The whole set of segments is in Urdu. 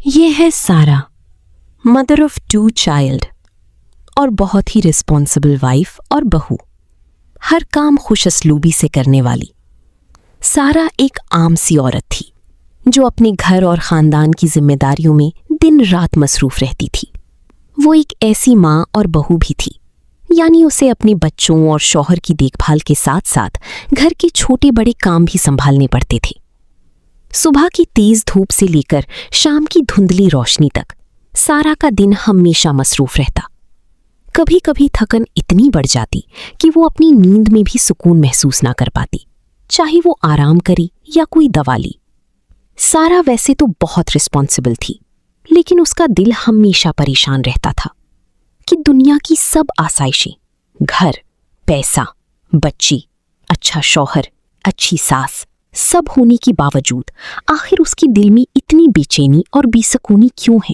یہ ہے سارا، مدر آف 2 چائلڈ اور بہت ہی رسپانسبل وائف اور بہو، ہر کام خوش اسلوبی سے کرنے والی۔ سارا ایک عام سی عورت تھی جو اپنے گھر اور خاندان کی ذمہ داریوں میں دن رات مصروف رہتی تھی۔ وہ ایک ایسی ماں اور بہو بھی تھی، یعنی اسے اپنے بچوں اور شوہر کی دیکھ بھال کے ساتھ ساتھ گھر کے چھوٹے بڑے کام بھی سنبھالنے پڑتے تھے۔ صبح کی تیز دھوپ سے لے کر شام کی دھندلی روشنی تک سارا کا دن ہمیشہ مصروف رہتا۔ کبھی کبھی تھکن اتنی بڑھ جاتی کہ وہ اپنی نیند میں بھی سکون محسوس نہ کر پاتی، چاہے وہ آرام کری یا کوئی دوا لی۔ سارا ویسے تو بہت رسپانسبل تھی، لیکن اس کا دل ہمیشہ پریشان رہتا تھا کہ دنیا کی سب آسائشیں، گھر، پیسہ، بچی، اچھا شوہر، اچھی ساس، سب ہونے کے باوجود آخر اس کے دل میں اتنی بے چینی اور بے سکونی کیوں ہے؟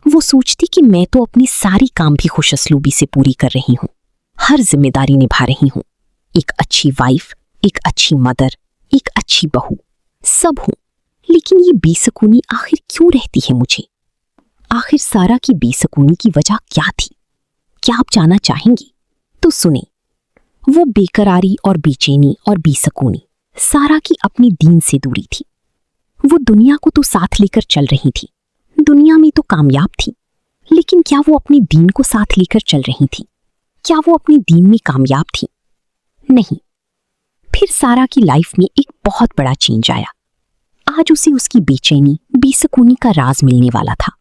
وہ سوچتی کہ میں تو اپنی ساری کام بھی خوش اسلوبی سے پوری کر رہی ہوں، ہر ذمہ داری نبھا رہی ہوں، ایک اچھی وائف، ایک اچھی مدر، ایک اچھی بہو، سب ہوں، لیکن یہ بے سکونی آخر کیوں رہتی ہے مجھے؟ آخر سارا کی بے سکونی کی وجہ کیا تھی؟ کیا آپ جاننا چاہیں گی؟ تو سنیں۔ وہ بے قراری اور بے چینی اور بے سکونی سارا کی اپنی دین سے دوری تھی۔ وہ دنیا کو تو ساتھ لے کر چل رہی تھی، دنیا میں تو کامیاب تھی، لیکن کیا وہ اپنے دین کو ساتھ لے کر چل رہی تھی؟ کیا وہ اپنے دین میں کامیاب تھی؟ نہیں۔ پھر سارا کی لائف میں ایک بہت بڑا چینج آیا۔ آج اسے اس کی بے چینی، بے سکونی کا راز ملنے والا تھا۔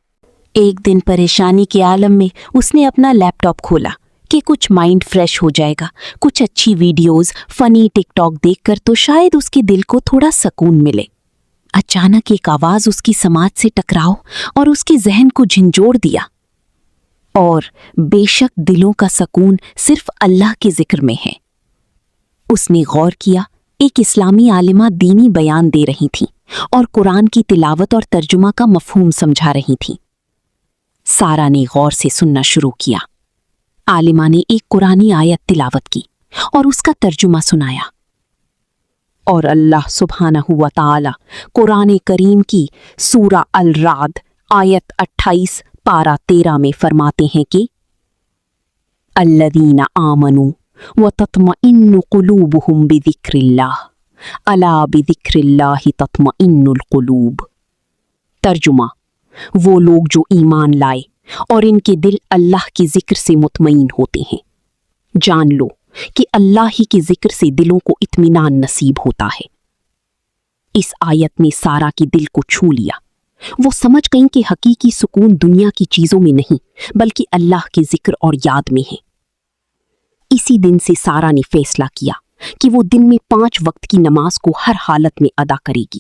ایک دن پریشانی کے عالم میں اس نے اپنا لیپ ٹاپ کھولا کہ کچھ مائنڈ فریش ہو جائے گا، کچھ اچھی ویڈیوز، فنی ٹک ٹاک دیکھ کر تو شاید اس کے دل کو تھوڑا سکون ملے۔ اچانک ایک آواز اس کی سماعت سے ٹکراؤ اور اس کے ذہن کو جھنجھوڑ دیا۔ اور بے شک دلوں کا سکون صرف اللہ کے ذکر میں ہے۔ اس نے غور کیا، ایک اسلامی عالمہ دینی بیان دے رہی تھیں اور قرآن کی تلاوت اور ترجمہ کا مفہوم سمجھا رہی تھیں۔ سارا نے غور سے سننا شروع کیا۔ عالمہ نے ایک قرآنی آیت تلاوت کی اور اس کا ترجمہ سنایا۔ اور اللہ سبحانہ و تعالی قرآن کریم کی سورہ الرعد آیت 28 پارہ 13 میں فرماتے ہیں کہ الذین آمنوا وتطمئن قلوبہم بذکر اللہ الا بذکر اللہ تطمئن القلوب۔ ترجمہ، وہ لوگ جو ایمان لائے اور ان کے دل اللہ کے ذکر سے مطمئن ہوتے ہیں۔ جان لو کہ اللہ ہی کے ذکر سے دلوں کو اطمینان نصیب ہوتا ہے۔ اس آیت نے سارا کے دل کو چھو لیا۔ وہ سمجھ گئیں کہ حقیقی سکون دنیا کی چیزوں میں نہیں بلکہ اللہ کے ذکر اور یاد میں ہے۔ اسی دن سے سارا نے فیصلہ کیا کہ وہ دن میں 5 وقت کی نماز کو ہر حالت میں ادا کرے گی،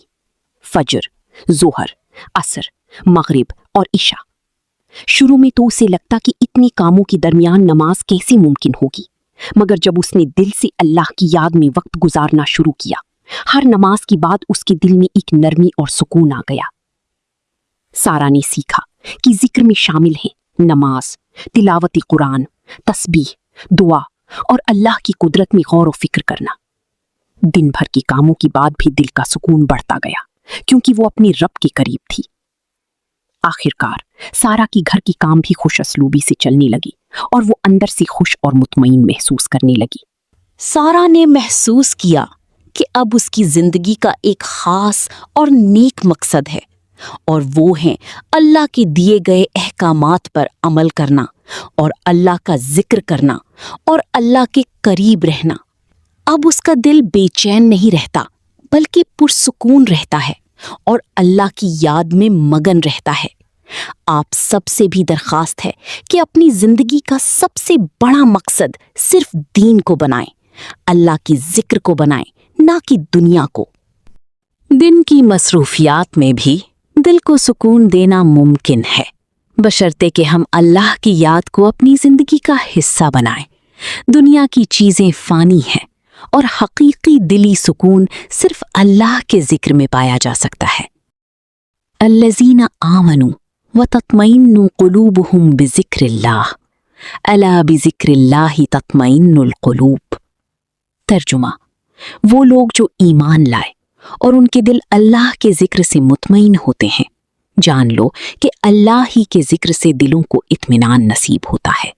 فجر، ظہر، عصر، مغرب اور عشاء۔ شروع میں تو اسے لگتا کہ اتنی کاموں کے درمیان نماز کیسے ممکن ہوگی، مگر جب اس نے دل سے اللہ کی یاد میں وقت گزارنا شروع کیا، ہر نماز کے بعد اس کے دل میں ایک نرمی اور سکون آ گیا۔ سارا نے سیکھا کہ ذکر میں شامل ہیں نماز، تلاوت قرآن، تسبیح، دعا اور اللہ کی قدرت میں غور و فکر کرنا۔ دن بھر کے کاموں کے بعد بھی دل کا سکون بڑھتا گیا، کیونکہ وہ اپنے رب کے قریب تھی۔ آخرکار سارا کی گھر کے کام بھی خوش اسلوبی سے چلنے لگی اور وہ اندر سے خوش اور مطمئن محسوس کرنے لگی۔ سارا نے محسوس کیا کہ اب اس کی زندگی کا ایک خاص اور نیک مقصد ہے، اور وہ ہے اللہ کے دیے گئے احکامات پر عمل کرنا اور اللہ کا ذکر کرنا اور اللہ کے قریب رہنا۔ اب اس کا دل بے چین نہیں رہتا بلکہ پرسکون رہتا ہے اور اللہ کی یاد میں مگن رہتا ہے۔ آپ سب سے بھی درخواست ہے کہ اپنی زندگی کا سب سے بڑا مقصد صرف دین کو بنائیں، اللہ کے ذکر کو بنائیں، نہ کہ دنیا کو۔ دن کی مصروفیات میں بھی دل کو سکون دینا ممکن ہے، بشرطے کہ ہم اللہ کی یاد کو اپنی زندگی کا حصہ بنائیں۔ دنیا کی چیزیں فانی ہیں اور حقیقی دلی سکون صرف اللہ کے ذکر میں پایا جا سکتا ہے۔ الذین آمنوا وتطمئن قلوبہم بذکر اللہ الا بذکر اللہ تطمئن القلوب۔ ترجمہ، وہ لوگ جو ایمان لائے اور ان کے دل اللہ کے ذکر سے مطمئن ہوتے ہیں۔ جان لو کہ اللہ ہی کے ذکر سے دلوں کو اطمینان نصیب ہوتا ہے۔